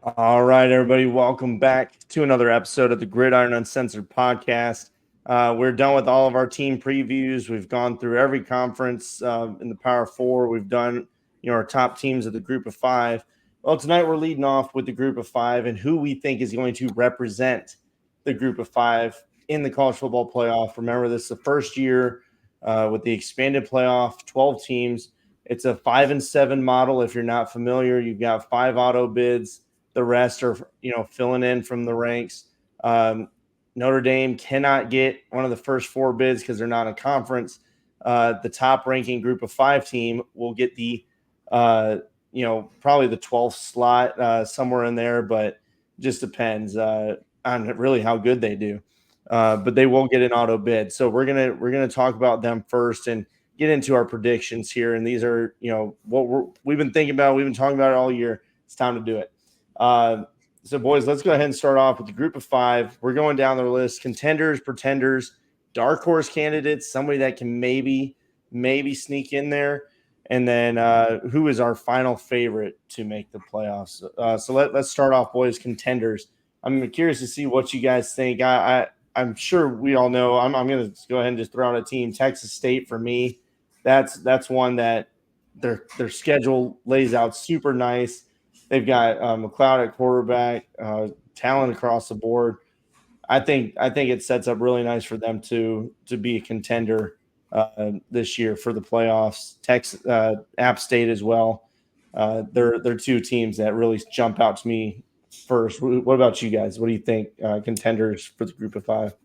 All right, everybody, welcome back to another episode of the Gridiron Uncensored podcast. We're done with all of our team previews. We've gone through every conference in the Power Four. We've done, our top teams of the Group of Five. Well, tonight we're leading off with the Group of Five and who we think is going to represent the Group of Five in the college football playoff. Remember, this is the first year with the expanded playoff, 12 teams. It's a 5-7 model. If you're not familiar, you've got 5 auto bids. The rest are, filling in from the ranks. Notre Dame cannot get one of the first 4 bids because they're not in conference. The top ranking Group of 5 team will get the, probably the 12th slot somewhere in there, but just depends on really how good they do. But they will get an auto bid. So we're gonna talk about them first and get into our predictions here. And these are, what we've been thinking about. We've been talking about it all year. It's time to do it. So, boys, let's go ahead and start off with the Group of 5. We're going down the list: contenders, pretenders, dark horse candidates, somebody that can maybe sneak in there, and then who is our final favorite to make the playoffs. So let's start off, boys. Contenders. I'm curious to see what you guys think. I'm sure we all know. I'm going to go ahead and just throw out a team. Texas State for me. That's one that their schedule lays out super nice. They've got McLeod at quarterback, talent across the board. I think it sets up really nice for them to be a contender this year for the playoffs. App State as well. They're 2 teams that really jump out to me first. What about you guys? What do you think contenders for the Group of 5?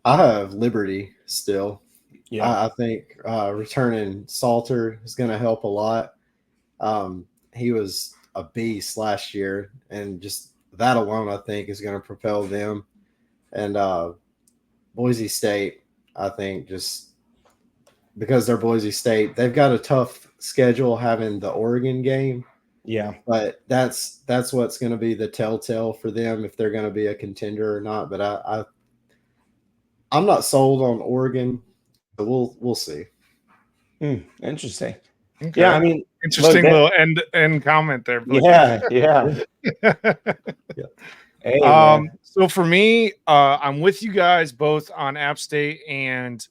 I have Liberty still. Yeah, I think returning Salter is going to help a lot. He was a beast last year, and just that alone, I think, is going to propel them. And Boise State, I think, just because they're Boise State, they've got a tough schedule having the Oregon game. yeah. But that's what's going to be the telltale for them if they're going to be a contender or not. But I'm not sold on Oregon. But we'll see. Interesting. Okay. Yeah, I mean, interesting little end comment there. Yeah. Hey, so for me, I'm with you guys both on App State and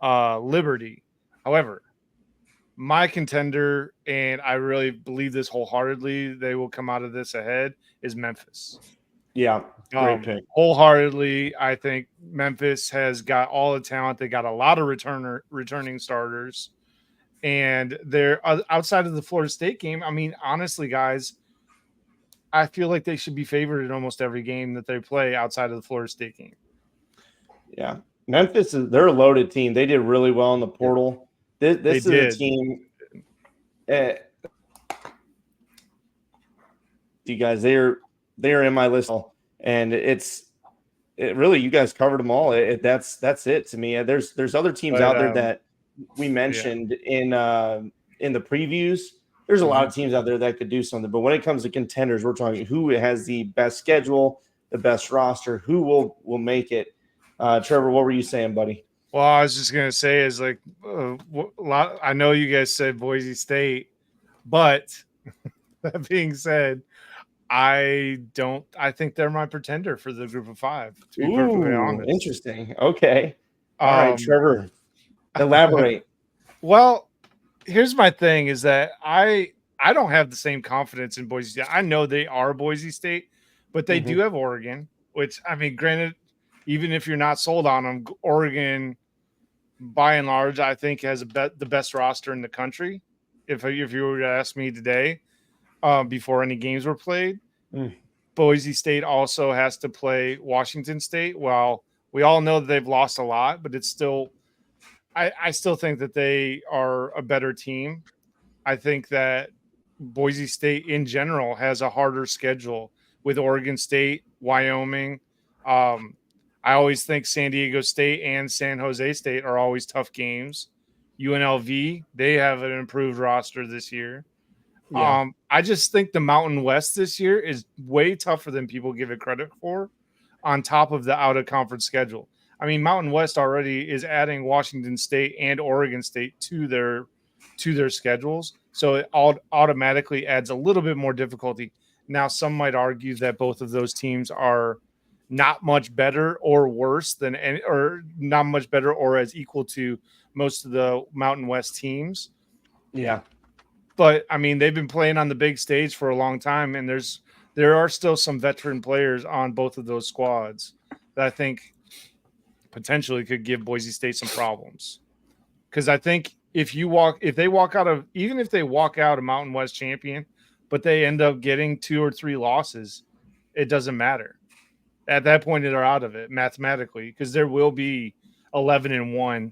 Liberty. However, my contender, and I really believe this wholeheartedly, they will come out of this ahead, is Memphis. Yeah, great pick. Wholeheartedly, I think Memphis has got all the talent. They got a lot of returning starters. And they're outside of the Florida State game. I mean, honestly, guys, I feel like they should be favored in almost every game that they play outside of the Florida State game. Yeah. Memphis, they're a loaded team. They did really well in the portal. This is a team. You guys, they're in my list, and it really, you guys covered them all. That's it to me. There's other teams out there that we mentioned in the previews. There's a lot of teams out there that could do something, but when it comes to contenders, we're talking who has the best schedule, the best roster, who will make it. Trevor, what were you saying, buddy? Well, I was just gonna say is like I know you guys said Boise State, but that being said, I think they're my pretender for the Group of 5. To be perfectly honest, interesting. Okay, all right, Trevor, elaborate. Well, here's my thing: is that I don't have the same confidence in Boise State. I know they are Boise State, but they do have Oregon, which, I mean, granted, even if you're not sold on them, Oregon, by and large, I think has the best roster in the country. If you were to ask me today, before any games were played, Boise State also has to play Washington State. Well, we all know that they've lost a lot, but it's still, I still think that they are a better team. I think that Boise State in general has a harder schedule with Oregon State, Wyoming. I always think San Diego State and San Jose State are always tough games. UNLV, they have an improved roster this year. Yeah. I just think the Mountain West this year is way tougher than people give it credit for, on top of the out-of-conference schedule. I mean, Mountain West already is adding Washington State and Oregon State to their schedules, so it automatically adds a little bit more difficulty. Now, some might argue that both of those teams are not much better or worse than any, or not much better or as equal to most of the Mountain West teams. Yeah. But I mean, they've been playing on the big stage for a long time, and there are still some veteran players on both of those squads that I think potentially could give Boise State some problems. Because I think if they walk out a Mountain West champion, but they end up getting 2 or 3 losses, it doesn't matter. At that point, they're out of it mathematically, because there will be 11-1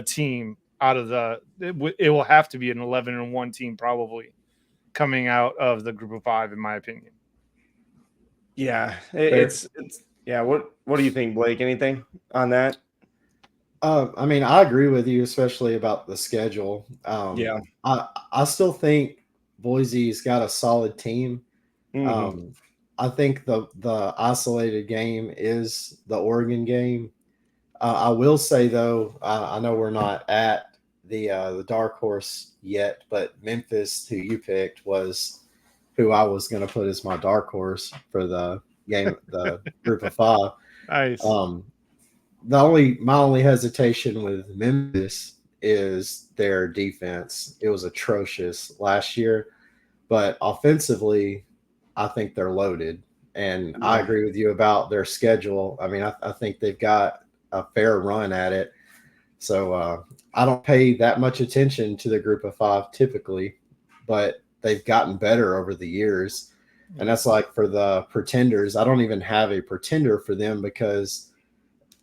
team out of it will have to be an 11-1 team probably coming out of the group of 5, in my opinion. Yeah, it's yeah. What do you think, Blake? Anything on that? I mean, I agree with you, especially about the schedule. Yeah. I still think Boise's got a solid team. Mm-hmm. I think the isolated game is the Oregon game. I will say though, I know we're not at the dark horse yet, but Memphis, who you picked, was who I was going to put as my dark horse for the game, the group of 5. Nice. My only hesitation with Memphis is their defense. It was atrocious last year, but offensively, I think they're loaded. And Yeah. I agree with you about their schedule. I mean, I think they've got a fair run at it. So I don't pay that much attention to the group of 5 typically, but they've gotten better over the years. And that's like for the pretenders. I don't even have a pretender for them because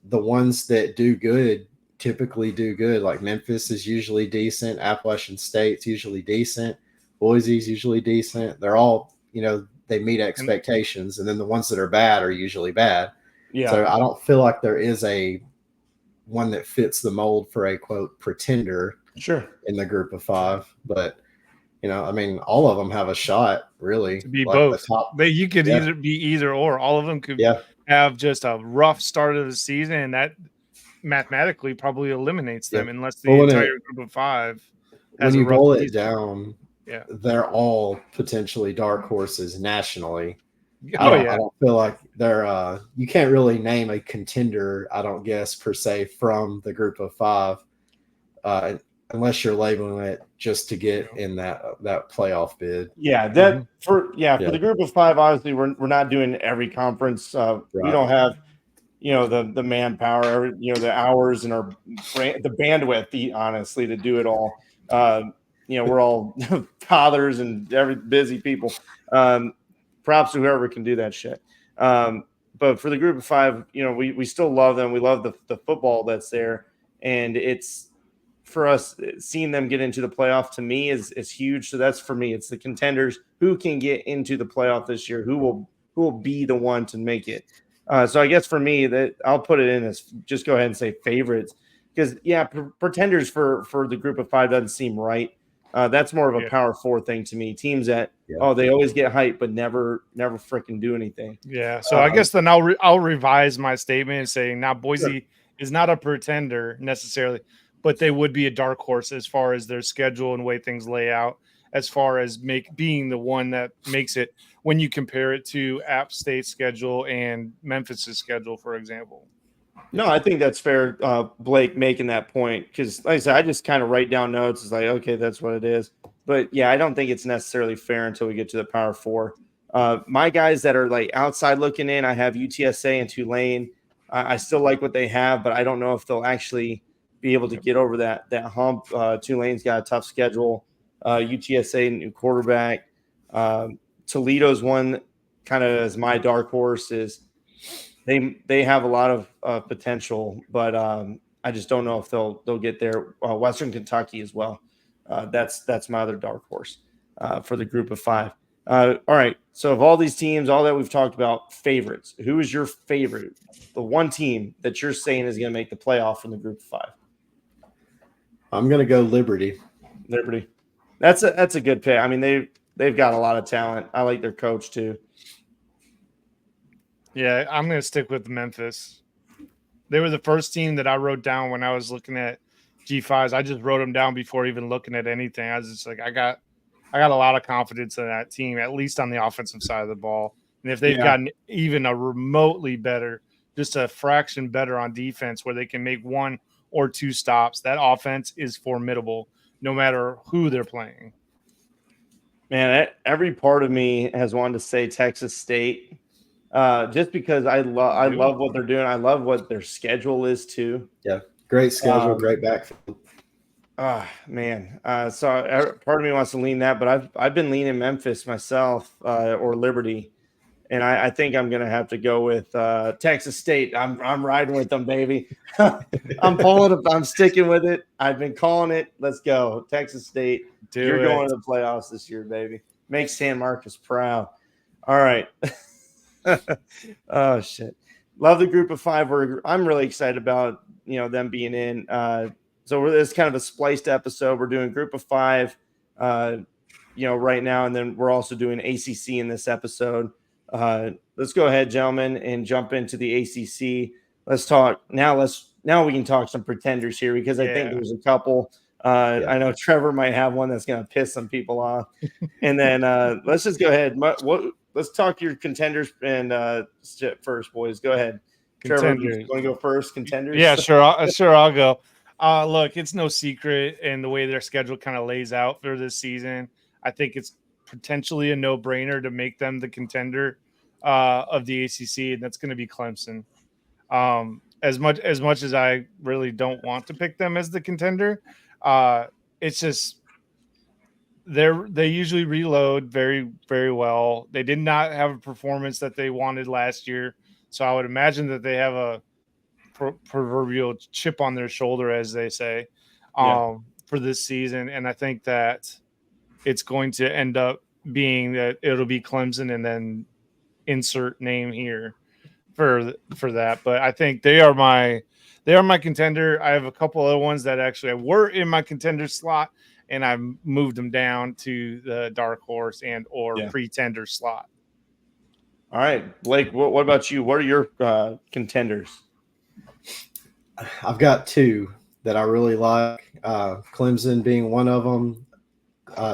the ones that do good typically do good. Like Memphis is usually decent. Appalachian State's usually decent. Boise's usually decent. They're all, they meet expectations. And then the ones that are bad are usually bad. Yeah. So I don't feel like there is a one that fits the mold for a quote pretender in the group of 5. But I mean, all of them have a shot, really. To be like both. the top. You could either be either or. All of them could have just a rough start of the season, and that mathematically probably eliminates them unless the entire group of 5 has when you boil it season. down, they're all potentially dark horses nationally. I don't feel like they're you can't really name a contender, I don't guess, per se, from the group of 5. Unless you're labeling it just to get in that playoff bid. Yeah, for the group of 5, obviously we're not doing every conference. We don't have the manpower, the hours and the bandwidth, honestly, to do it all. We're all fathers and busy people. Props to whoever can do that shit. But for the group of 5, we still love them. We love the football that's there, and it's. For us, seeing them get into the playoff to me is huge. So that's for me. It's the contenders who can get into the playoff this year, who will be the one to make it. So I guess for me, that I'll put it in as just go ahead and say favorites, because pretenders for the group of 5 doesn't seem right. That's more of a power 4 thing to me. Teams that they always get hyped but never freaking do anything. Yeah. So I guess then I'll revise my statement and saying now Boise is not a pretender necessarily, but they would be a dark horse as far as their schedule and way things lay out, as far as being the one that makes it when you compare it to App State's schedule and Memphis's schedule, for example. No, I think that's fair, Blake, making that point, because like I said, I just kind of write down notes. It's like, okay, that's what it is. But yeah, I don't think it's necessarily fair until we get to the Power 4. My guys that are like outside looking in, I have UTSA and Tulane. I still like what they have, but I don't know if they'll actually be able to get over that hump. Tulane's got a tough schedule. UTSA, new quarterback. Toledo's one kind of as my dark horse is they have a lot of potential, but I just don't know if they'll get there. Western Kentucky as well. That's my other dark horse for the group of 5. All right. So of all these teams, all that we've talked about, favorites. Who is your favorite? The one team that you're saying is going to make the playoff from the group of 5. I'm going to go Liberty. Liberty. That's a good pick. I mean, they've got a lot of talent. I like their coach too. Yeah, I'm going to stick with Memphis. They were the first team that I wrote down when I was looking at G5s. I just wrote them down before even looking at anything. I was just like, I I got a lot of confidence in that team, at least on the offensive side of the ball. And if they've Yeah. gotten even a remotely better, just a fraction better on defense where they can make 1 or 2 stops, that offense is formidable no matter who they're playing. Man, every part of me has wanted to say Texas State, just because I love what they're doing. I love what their schedule is too. Yeah, great schedule, great backfield. Man. So part of me wants to lean that, but I've been leaning Memphis myself, or Liberty, and I think I'm gonna have to go with Texas State. I'm riding with them, baby. I'm pulling it. I'm sticking with it. I've been calling it. Let's go, Texas State. You're going to the playoffs this year, baby. Make San Marcos proud. All right. Oh shit. Love the group of 5. I'm really excited about them being in. So it's kind of a spliced episode. We're doing group of 5, right now, and then we're also doing ACC in this episode. Let's go ahead, gentlemen, and jump into the ACC. Let's talk now. Now we can talk some pretenders here, because I think there's a couple. I know Trevor might have one that's going to piss some people off. And then let's just go ahead. Let's talk your contenders and first, boys. Go ahead. Trevor, you want to go first? Contenders? Yeah, sure. I'll go. Look, it's no secret, and the way their schedule kind of lays out for this season, I think it's potentially a no-brainer to make them the contender of the ACC, and that's going to be Clemson. As much as I really don't want to pick them as the contender, it's just they usually reload very, very well. They did not have a performance that they wanted last year, so I would imagine that they have a proverbial chip on their shoulder, as they say, for this season. And I think that it's going to end up being that it'll be Clemson and then insert name here for that. But I think they are my contender. I have a couple other ones that actually were in my contender slot, and I've moved them down to the dark horse and or pretender slot. All right, Blake, what about you? What are your contenders? I've got 2 that I really like. Clemson being one of them.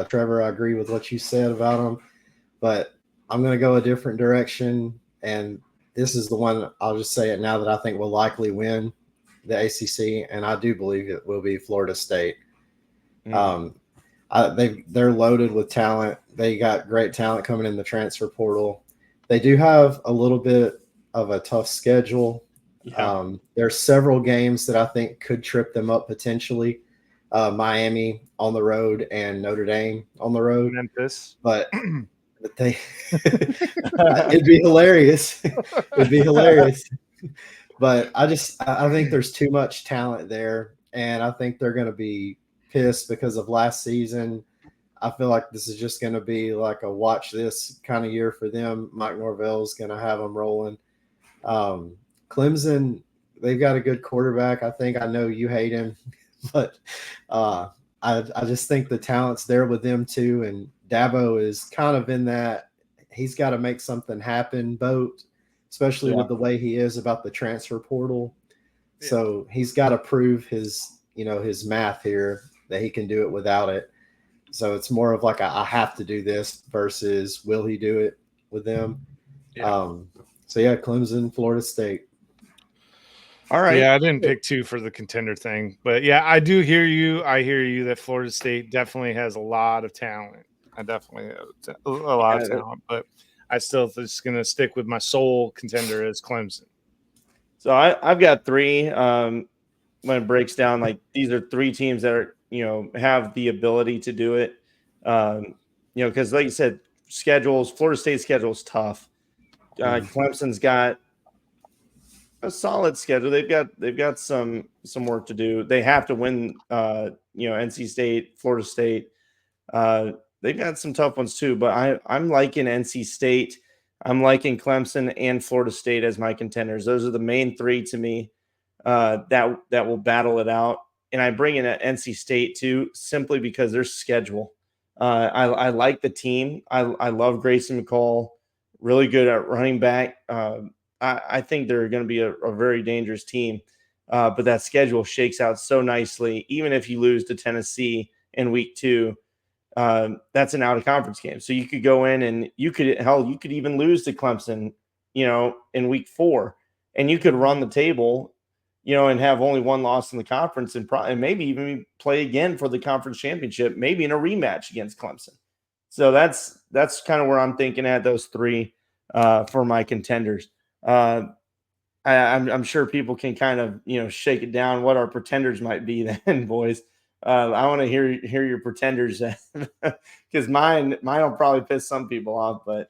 Trevor, I agree with what you said about them, but I'm going to go a different direction. And this is the one, I'll just say it now, that I think will likely win the ACC, and I do believe it will be Florida State. They're loaded with talent. They got great talent coming in the transfer portal. They do have a little bit of a tough schedule. There's several games that I think could trip them up potentially. Miami on the road and Notre Dame on the road. Memphis. But they it'd be hilarious. It'd be hilarious. But I think there's too much talent there, and I think they're going to be pissed because of last season. I feel like this is just going to be like a watch this kind of year for them. Mike Norvell's going to have them rolling. Clemson, they've got a good quarterback. I think I know you hate him, but I just think the talent's there with them too. And Dabo is kind of in that he's got to make something happen boat, especially with the way he is about the transfer portal. Yeah. So he's got to prove his math here that he can do it without it. So it's more of like I have to do this versus will he do it with them? Yeah. Clemson, Florida State. All right. Yeah, I didn't pick 2 for the contender thing, but yeah, I do hear you. I hear you that Florida State definitely has a lot of talent. I definitely have a lot of talent, but I still just going to stick with my sole contender as Clemson. So I've got 3. When it breaks down, like these are 3 teams that are have the ability to do it. Because like you said, Florida State's schedule is tough. Clemson's got a solid schedule. They've got some work to do. They have to win. NC State, Florida State. They've got some tough ones too. But I'm liking NC State. I'm liking Clemson and Florida State as my contenders. Those are the main 3 to me that will battle it out. And I bring in NC State too, simply because their schedule. I like the team. I love Grayson McCall. Really good at running back. I think they're going to be a very dangerous team, but that schedule shakes out so nicely. Even if you lose to Tennessee in week 2, that's an out of conference game. So you could go in and you could even lose to Clemson, in week 4, and you could run the table, and have only one loss in the conference and maybe even play again for the conference championship, maybe in a rematch against Clemson. So that's kind of where I'm thinking at those 3 for my contenders. I'm sure people can kind of, shake it down what our pretenders might be then, boys. I want to hear your pretenders because mine will probably piss some people off, but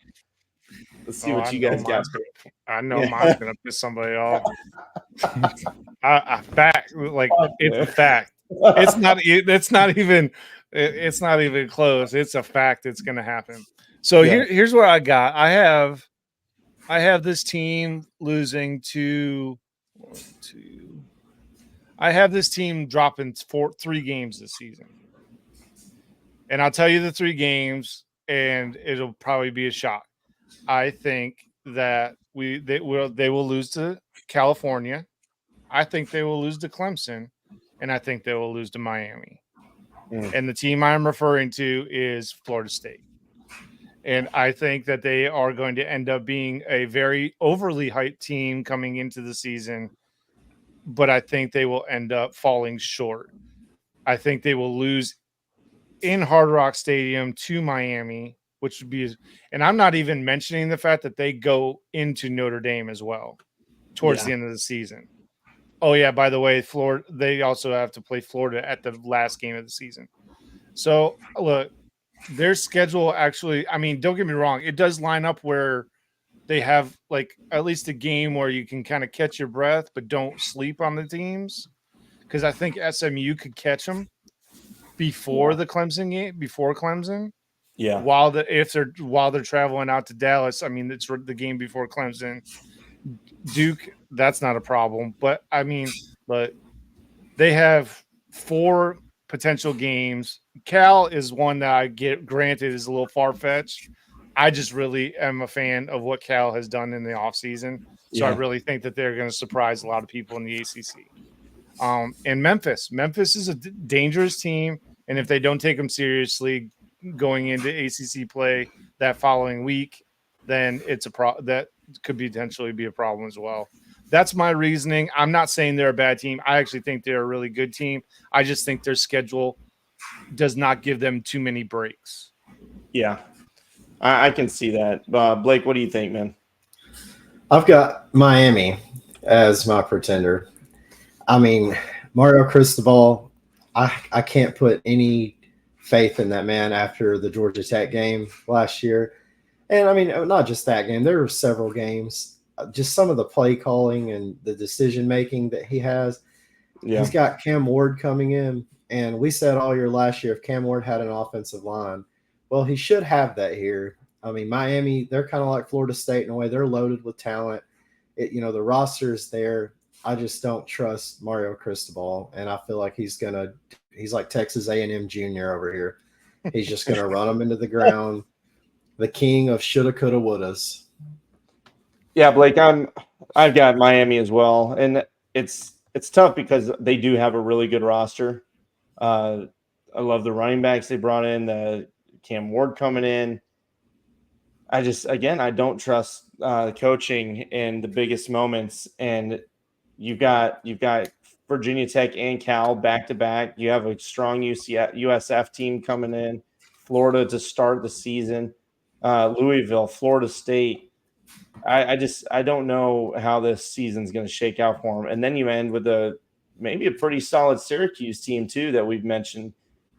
let's see what you guys got. I know mine's gonna piss somebody off. A fact, like it's a fact. It's not even close. It's a fact. It's gonna happen. So here's what I got. I have this team losing to 1, 2. I have this team dropping 3 games this season. And I'll tell you the 3 games, and it'll probably be a shock. I think that they will lose to California. I think they will lose to Clemson, and I think they will lose to Miami. And the team I'm referring to is Florida State. And I think that they are going to end up being a very overly hyped team coming into the season, but I think they will end up falling short. I think they will lose in Hard Rock Stadium to Miami, which would be, and I'm not even mentioning the fact that they go into Notre Dame as well towards the end of the season. Oh yeah, by the way, Florida, they also have to play Florida at the last game of the season. So look, their schedule actually, I mean, don't get me wrong, it does line up where they have like at least a game where you can kind of catch your breath, but don't sleep on the teams. Because I think SMU could catch them before the Clemson game, before Clemson. Yeah. While they're traveling out to Dallas, I mean, it's the game before Clemson. Duke, that's not a problem. But I mean, but they have 4 potential games. Cal is one that I get granted is a little far-fetched. I just really am a fan of what Cal has done in the offseason. So I really think that they're going to surprise a lot of people in the ACC. And Memphis is a dangerous team. And if they don't take them seriously going into ACC play that following week, then it's that could potentially be a problem as well. That's my reasoning. I'm not saying they're a bad team. I actually think they're a really good team. I just think their schedule does not give them too many breaks. Yeah, I can see that. Blake, what do you think, man? I've got Miami as my pretender. I mean, Mario Cristobal, I can't put any faith in that man after the Georgia Tech game last year. And I mean, not just that game. There were several games. Just some of the play calling and the decision making that he has. Yeah. He's got Cam Ward coming in, and we said all year last year if Cam Ward had an offensive line, well, he should have that here. I mean, Miami, they're kind of like Florida State in a way. They're loaded with talent. The roster is there. I just don't trust Mario Cristobal, and I feel like he's like Texas A&M Junior over here. He's just gonna run them into the ground. The king of shoulda, coulda, wouldas. Yeah, Blake, I've got Miami as well, and it's tough because they do have a really good roster. I love the running backs they brought in, the Cam Ward coming in. I don't trust coaching in the biggest moments, and you've got Virginia Tech and Cal back to back. You have a strong USF team coming in, Florida to start the season, Louisville, Florida State. I don't know how this season's going to shake out for them. And then you end with maybe a pretty solid Syracuse team too that we've mentioned.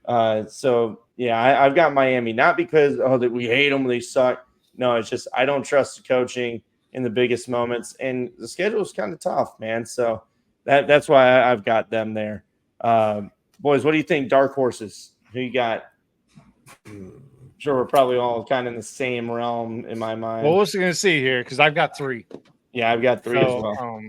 So yeah, I've got Miami, not because that we hate them, they suck. No, it's just I don't trust the coaching in the biggest moments, and the schedule is kind of tough, man. So that's why I've got them there. Boys, what do you think? Dark horses? Who you got? Sure, we're probably all kind of in the same realm in my mind. Well, we're going to see here because I've got 3. Yeah, I've got 3 as well.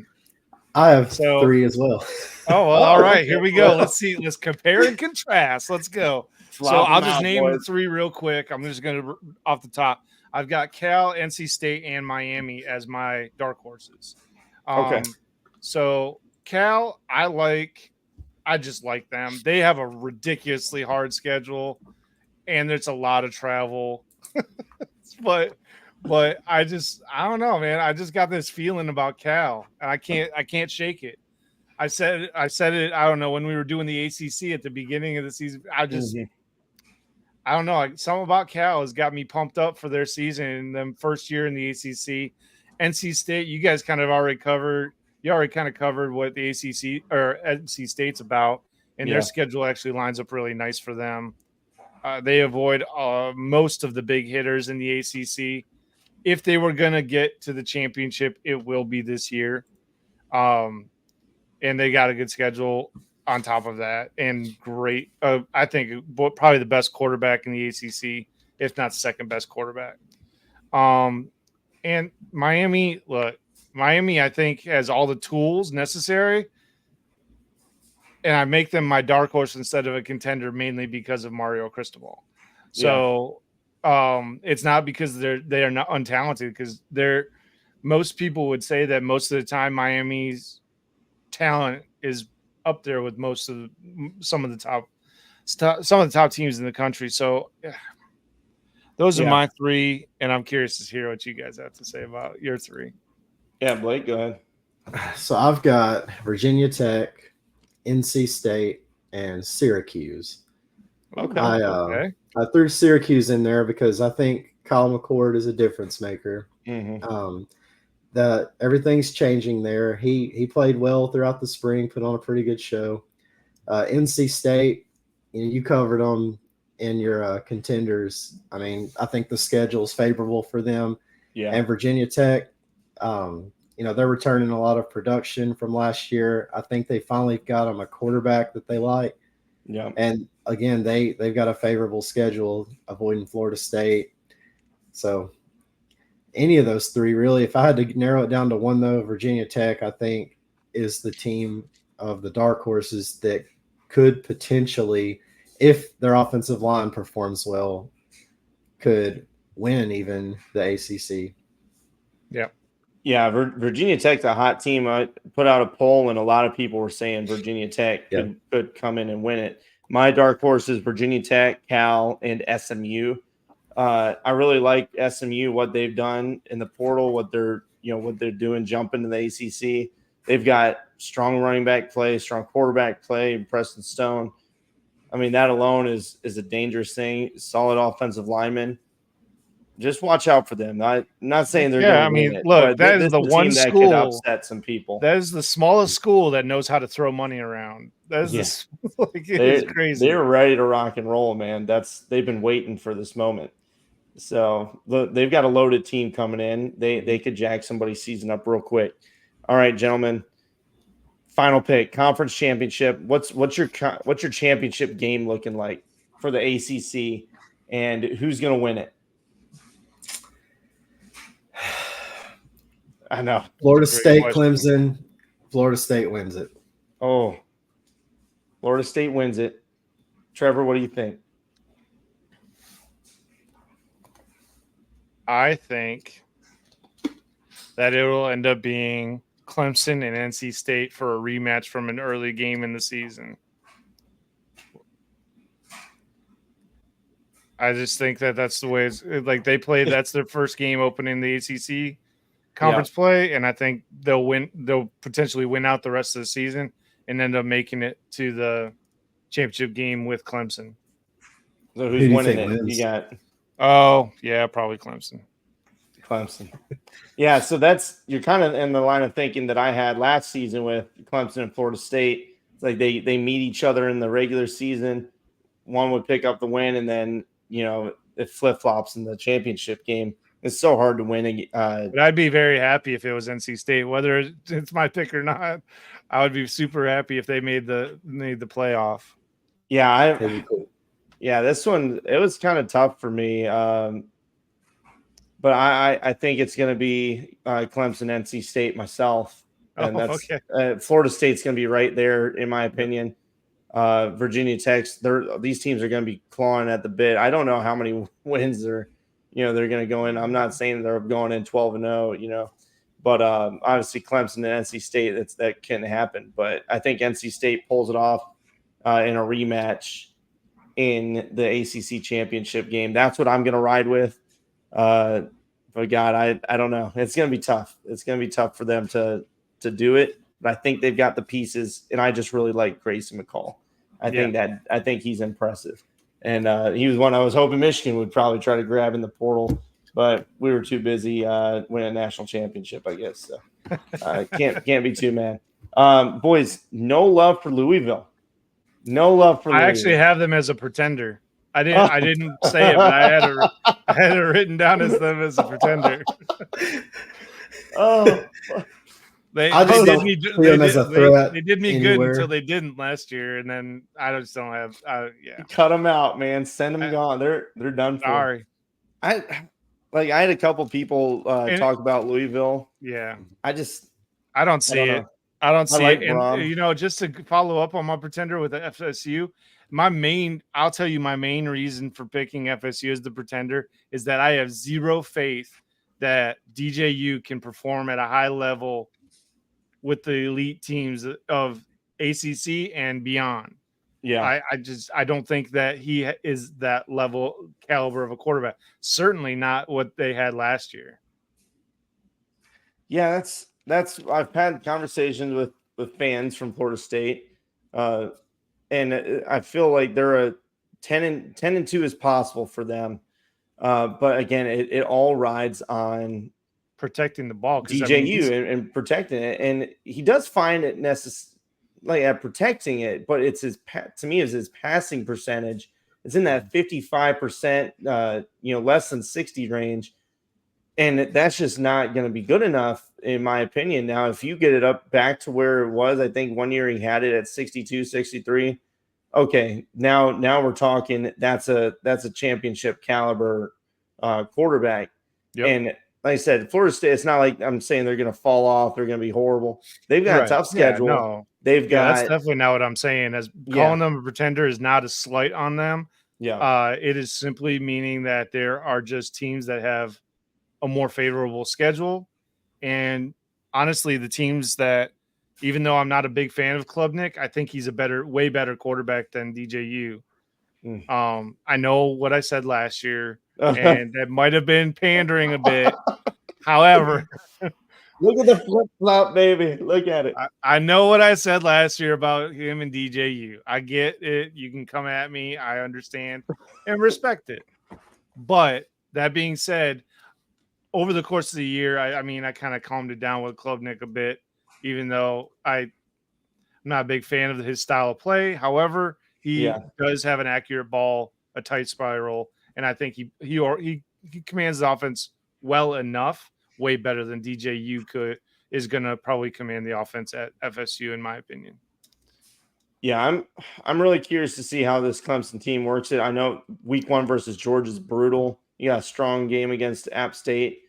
I have 3 as well. Oh, well, all right. Here we go. Let's see. Let's compare and contrast. Let's go. So I'll just name the 3 real quick. I'm just going to off the top. I've got Cal, NC State, and Miami as my dark horses. Okay. So Cal, I just like them. They have a ridiculously hard schedule. and there's a lot of travel. but I don't know, man. I just got this feeling about Cal, and I can't shake it. I said it. I don't know, when we were doing the ACC at the beginning of the season. I don't know. Something about Cal has got me pumped up for their season in them first year in the ACC. NC State, you guys kind of already covered. You already kind of covered what the ACC or NC State's about, and their schedule actually lines up really nice for them. They avoid most of the big hitters in the ACC. If they were going to get to the championship, it will be this year. And they got a good schedule on top of that, and great. I think probably the best quarterback in the ACC, if not second best quarterback. And Miami, I think has all the tools necessary, and I make them my dark horse instead of a contender mainly because of Mario Cristobal. So it's not because they are not untalented, because most people would say that most of the time Miami's talent is up there with some of the top teams in the country. So those are my three, and I'm curious to hear what you guys have to say about your three. Yeah, Blake, go ahead. So I've got Virginia Tech, NC State, and Syracuse. Okay. I threw Syracuse in there because I think Kyle McCord is a difference maker. Mm-hmm. That everything's changing there. He played well throughout the spring, put on a pretty good show. NC State, you covered them in your contenders. I mean, I think the schedule is favorable for them. Yeah. And Virginia Tech, they're returning a lot of production from last year. I think they finally got them a quarterback that they like. Yeah. And again, they've got a favorable schedule, avoiding Florida State. So any of those three, really, if I had to narrow it down to one, though, Virginia Tech, I think, is the team of the dark horses that could potentially, if their offensive line performs well, could win even the ACC. Yeah. Yeah, Virginia Tech's a hot team. I put out a poll, and a lot of people were saying Virginia Tech could come in and win it. My dark horse is Virginia Tech, Cal, and SMU. I really like SMU, what they've done in the portal, what they're doing, jumping to the ACC. They've got strong running back play, strong quarterback play, Preston Stone. I mean, that alone is a dangerous thing. Solid offensive lineman. Just watch out for them. I'm not saying they're going to win it. Look, that is the one team that school could upset some people. That is the smallest school that knows how to throw money around. That is it's crazy. They're ready to rock and roll, man. They've been waiting for this moment. So they've got a loaded team coming in. They could jack somebody's season up real quick. All right, gentlemen. Final pick, conference championship. What's your championship game looking like for the ACC, and who's going to win it? I know. Florida State, Clemson. Florida State wins it. Oh, Florida State wins it. Trevor, what do you think? I think that it will end up being Clemson and NC State for a rematch from an early game in the season. I just think that's the way it's like they played. That's their first game opening the ACC conference play, and I think they'll win. They'll potentially win out the rest of the season and end up making it to the championship game with Clemson. So who's winning it? Wins? You got? Oh yeah, probably Clemson. Yeah, so you're kind of in the line of thinking that I had last season with Clemson and Florida State. It's like they meet each other in the regular season. One would pick up the win, and then it flip flops in the championship game. It's so hard to win. But I'd be very happy if it was NC State, whether it's my pick or not. I would be super happy if they made the playoff. Yeah, this one, it was kind of tough for me. But I think it's going to be Clemson, NC State myself. And Florida State's going to be right there, in my opinion. Virginia Tech, these teams are going to be clawing at the bit. I don't know how many wins they're going to go in. I'm not saying they're going in 12-0, but obviously Clemson and NC State, that can happen. But I think NC State pulls it off in a rematch. in the ACC championship game. That's what I'm going to ride with. But God, I don't know. It's going to be tough. It's going to be tough for them to do it. But I think they've got the pieces, and I just really like Grayson McCall. I think he's impressive, and he was one I was hoping Michigan would probably try to grab in the portal, but we were too busy winning a national championship, I guess. So can't be too mad. Boys, no love for Louisville. No love for Louisville. I actually have them as a pretender. I didn't say it, but I had it written down as them as a pretender. Oh, they did me good until they didn't last year, and then I just don't have. Cut them out, man. Send them gone. They're done for. Sorry. I had a couple people talk about Louisville. Yeah, I don't see it. I don't see like it. And just to follow up on my pretender with the FSU, I'll tell you my main reason for picking FSU as the pretender is that I have zero faith that DJU can perform at a high level with the elite teams of ACC and beyond. Yeah. I don't think that he is that caliber of a quarterback. Certainly not what they had last year. Yeah, that's I've had conversations with fans from Florida State, and I feel like they're a 10-2 is possible for them, but again, it all rides on protecting the ball, DJU and protecting it, and he does find it necessary, like at protecting it, but it's his passing percentage. It's in that 55%, less than 60 range. And that's just not going to be good enough, in my opinion. Now, if you get it up back to where it was, I think one year he had it at 62, 63. Okay, now we're talking. That's a championship caliber quarterback. Yep. And like I said, Florida State. It's not like I'm saying they're going to fall off. They're going to be horrible. They've got a tough schedule. Yeah, no. They've got. That's definitely not what I'm saying. As calling them a pretender is not a slight on them. Yeah. It is simply meaning that there are just teams that have a more favorable schedule. And honestly, the teams that, even though I'm not a big fan of Klubnik, I think he's way better quarterback than DJU. I know what I said last year, and that might have been pandering a bit. However, look at the flip-flop, baby. Look at it. I know what I said last year about him and DJU. I get it. You can come at me. I understand and respect it. But that being said, over the course of the year, I kind of calmed it down with Klubnik a bit, even though I'm not a big fan of his style of play. However, he does have an accurate ball, a tight spiral, and I think he commands the offense well enough, way better than DJU is going to probably command the offense at FSU, in my opinion. Yeah, I'm really curious to see how this Clemson team works it. I know week 1 versus Georgia is brutal. You got a strong game against App State,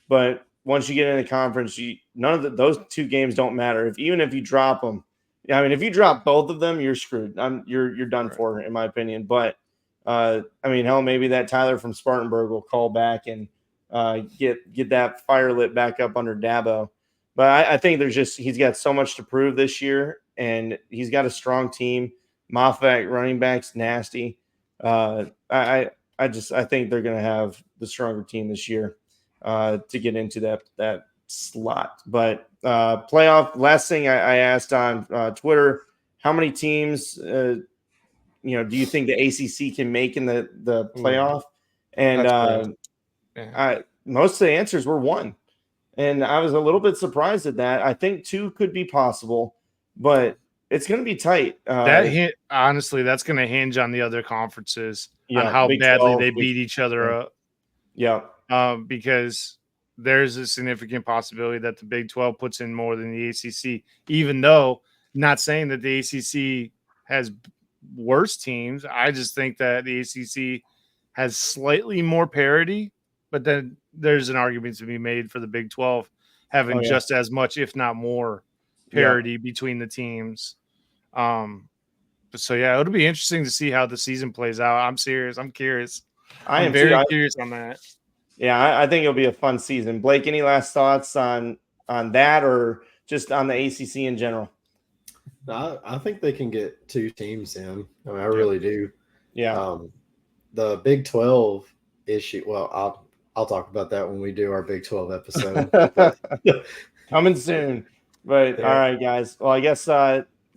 but once you get in the conference, none of those 2 games don't matter. Even if you drop them, if you drop both of them, you're screwed. You're done for, in my opinion. But hell, maybe that Tyler from Spartanburg will call back and get that fire lit back up under Dabo. But I think he's got so much to prove this year, and he's got a strong team. Moffat running back's nasty. I think they're going to have the stronger team this year to get into that slot. But playoff, last thing I asked on Twitter, how many teams do you think the ACC can make in the playoff? And most of the answers were 1. And I was a little bit surprised at that. I think 2 could be possible, but it's going to be tight. Honestly, that's going to hinge on the other conferences on how Big badly 12, they beat each other up. Yeah. Because there's a significant possibility that the Big 12 puts in more than the ACC, even though not saying that the ACC has worse teams. I just think that the ACC has slightly more parity, but then there's an argument to be made for the Big 12 having just as much, if not more, parity between the teams. So it'll be interesting to see how the season plays out. I'm serious. I'm curious. I'm very curious on that. Yeah, I think it'll be a fun season. Blake, any last thoughts on that, or just on the ACC in general? I think they can get 2 teams in. I really do. Yeah. The Big 12 issue. Well, I'll talk about that when we do our Big 12 episode. Coming soon. But Yeah. all right, guys. Well, I guess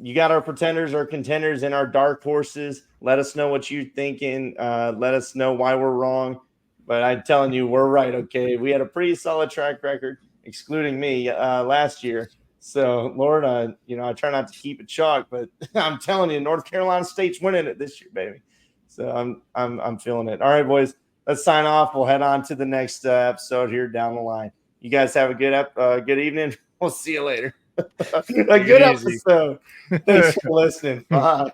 you got our pretenders, our contenders, and our dark horses. Let us know what you're thinking. Let us know why we're wrong. But I'm telling you, we're right. Okay, we had a pretty solid track record, excluding me last year. So, Lord, I try not to keep it chalk, but I'm telling you, North Carolina State's winning it this year, baby. So I'm feeling it. All right, boys, let's sign off. We'll head on to the next episode here down the line. You guys have a good evening. We'll see you later. A good episode. Thanks for listening. Bye.